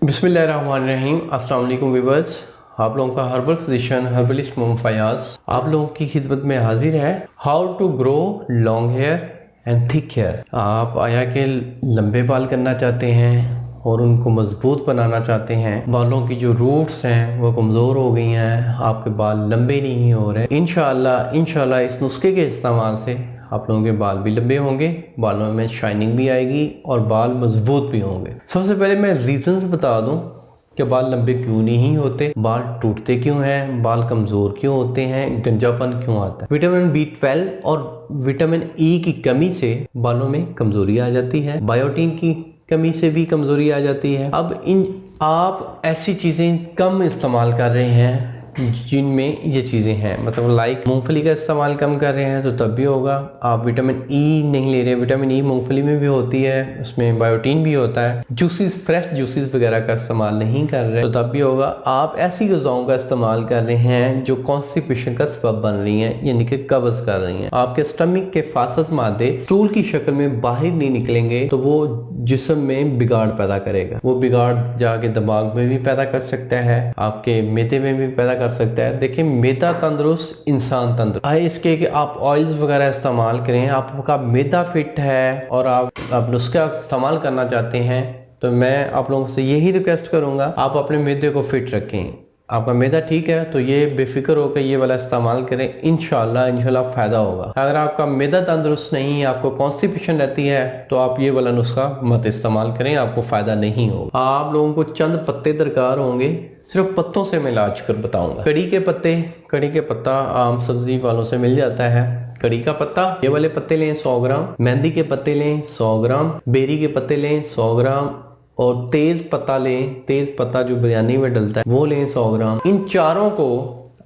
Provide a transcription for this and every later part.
बिस्मिल्लाहिर्रहमानिर्रहीम। अस्सलाम वालेकुम व्यूअर्स, आप लोगों का herbal physician herbalist Mohammad Fayaz आप लोगों की खिदमत में हाजिर है। How to grow long hair and thick hair. आप आया के लंबे बाल करना चाहते हैं और उनको मजबूत बनाना चाहते हैं, बालों की जो रूट्स हैं वो कमज़ोर हो गई हैं, आपके बाल लंबे नहीं हो रहे। इंशाल्लाह इस नुस्खे के इस्तेमाल से आप लोगों के बाल भी लंबे होंगे, बालों में शाइनिंग भी आएगी और बाल मजबूत भी होंगे। सबसे पहले मैं रीजंस बता दूं कि बाल लंबे क्यों नहीं होते, बाल टूटते क्यों हैं, बाल कमज़ोर क्यों होते हैं, गंजापन क्यों आता है। विटामिन B12 और विटामिन ई की कमी से बालों में कमज़ोरी आ जाती है, बायोटीन की कमी से भी कमज़ोरी आ जाती है। अब आप ऐसी चीज़ें कम इस्तेमाल कर रहे हैं जिनमें ये चीज़ें हैं, मतलब लाइक मूंगफली का इस्तेमाल कम कर रहे हैं तो तब भी होगा। आप विटामिन ई नहीं ले रहे, विटामिन ई मूंगफली में भी होती है, उसमें बायोटीन भी होता है। जूसेस, फ्रेश जूसेस वगैरह का इस्तेमाल नहीं कर रहे तो तब भी होगा। आप ऐसी ग़िज़ाओं का इस्तेमाल कर रहे हैं जो कॉन्स्टिपेशन का सबब बन रही हैं, यानी कि कब्ज़ कर रही हैं। आपके स्टमक के फासद मादे स्टूल की शक्ल में बाहर नहीं निकलेंगे तो वो जिस्म में बिगाड़ पैदा करेगा। वो बिगाड़ जाके दिमाग में भी पैदा कर सकता है, आपके मैदे में भी पैदा कर सकता है। देखिए, मैदा तंदुरुस्त, इंसान तंदुरुस्त। आए इसके कि आप ऑयल्स वगैरह इस्तेमाल करें, आपका मैदा फिट है और आप नुस्खा इस्तेमाल करना चाहते हैं तो मैं आप लोगों से यही रिक्वेस्ट करूंगा, आप अपने मैदे को फिट रखें। आपका मैदा ठीक है तो ये बेफिक्र होकर ये वाला इस्तेमाल करें, इंशाल्लाह फ़ायदा होगा। अगर आपका मैदा तंदुरुस्त नहीं है, आपको कॉन्स्टिपेशन रहती है तो आप ये वाला नुस्खा मत इस्तेमाल करें, आपको फ़ायदा नहीं होगा। आप लोगों को चंद पत्ते दरकार होंगे, सिर्फ पत्तों से मैं इलाज कर बताऊंगा। कड़ी के पत्ते, कड़ी के पत्ता आम सब्जी वालों से मिल जाता है। कड़ी का पत्ता, ये वाले पत्ते लें 100 ग्राम, मेहंदी के पत्ते लें 100 ग्राम, बेरी के पत्ते लें 100 ग्राम और तेज पत्ता लें, तेज पत्ता जो बिरयानी में डलता है वो लें 100 ग्राम। इन चारों को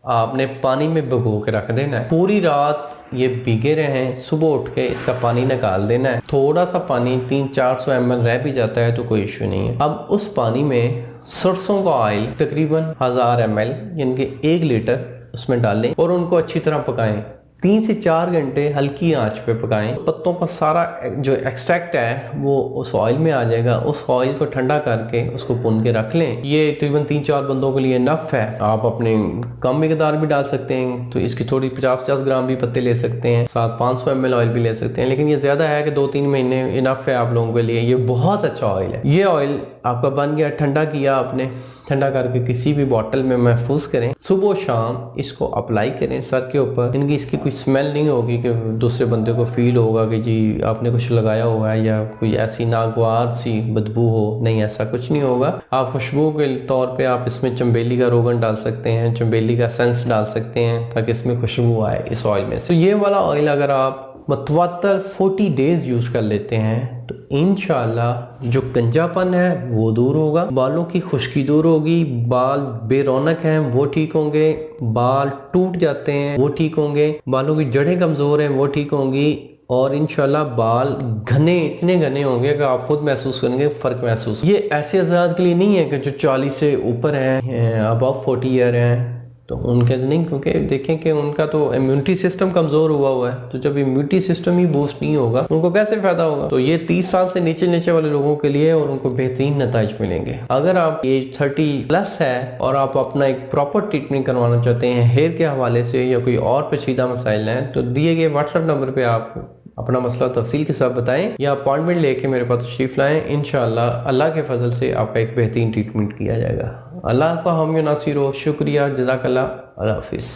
आपने पानी में भिगो के रख देना है, पूरी रात ये भीगे रहे। सुबह उठ के इसका पानी निकाल देना है। थोड़ा सा पानी 300-400 ml रह भी जाता है तो कोई इश्यू नहीं है। अब उस पानी में सरसों का ऑयल तकरीबन 1000 ml यानी कि 1 लीटर उसमें डालें और उनको अच्छी तरह पकाएं। 3 से 4 घंटे हल्की आंच पे पकाएं। पत्तों का सारा जो एक्सट्रैक्ट है वो उस ऑयल में आ जाएगा। उस ऑयल को ठंडा करके उसको भून के रख लें। ये तकरीबन 3-4 बंदों के लिए नफ है। आप अपने कम मिकदार भी डाल सकते हैं तो इसकी थोड़ी 50-50 ग्राम भी पत्ते ले सकते हैं, साथ 500 ml ऑयल भी ले सकते हैं, लेकिन ये ज्यादा है कि 2-3 महीने इनफ है आप लोगों के लिए। ये बहुत अच्छा ऑयल है। ये ऑयल आपका बन गया, ठंडा किया आपने, ठंडा करके किसी भी बोतल में महफूज करें। सुबह शाम इसको अप्लाई करें सर के ऊपर। इनकी इसकी कोई स्मेल नहीं होगी कि दूसरे बंदे को फील होगा कि जी आपने कुछ लगाया हुआ है या कोई ऐसी नागवार सी बदबू हो। नहीं, ऐसा कुछ नहीं होगा। आप खुशबू के तौर पे आप इसमें चंबेली का रोगन डाल सकते हैं, चंबेली का सेंस डाल सकते हैं ताकि इसमें खुशबू आए इस ऑयल में से। तो ये वाला ऑयल अगर आप मतवातर 40 डेज यूज कर लेते हैं तो इंशाल्लाह जो गंजापन है वो दूर होगा, बालों की खुश्की दूर होगी, बाल बेरौनक हैं वो ठीक होंगे, बाल टूट जाते हैं वो ठीक होंगे, बालों की जड़ें कमजोर हैं वो ठीक होंगी और इंशाल्लाह बाल घने, इतने घने होंगे कि आप खुद महसूस करेंगे फर्क महसूस। ये ऐसे आजाद के लिए नहीं है कि जो 40 से ऊपर हैं, अबव 40 ईयर हैं तो उनके तो नहीं, क्योंकि देखें कि उनका तो इम्यूनिटी सिस्टम कमजोर हुआ है। तो जब इम्यूनिटी सिस्टम ही बूस्ट नहीं होगा उनको कैसे फायदा होगा। तो ये 30 साल से नीचे वाले लोगों के लिए और उनको बेहतरीन नताइज मिलेंगे। अगर आप एज 30+ है और आप अपना एक प्रॉपर ट्रीटमेंट करवाना चाहते हैं हेयर के हवाले से या कोई और पेचीदा मसाइल हैं तो दिए गए व्हाट्सएप नंबर पे आप अपना मसला तफसील के साथ बताएं या अपॉइंटमेंट लेके मेरे पास तशरीफ लाएं। इंशाल्लाह अल्लाह के फजल से आपका एक बेहतरीन ट्रीटमेंट किया जाएगा। अल्लाह का हम नासिर हो। शुक्रिया, जज़ाकल्लाह, अल्लाह हाफिज़।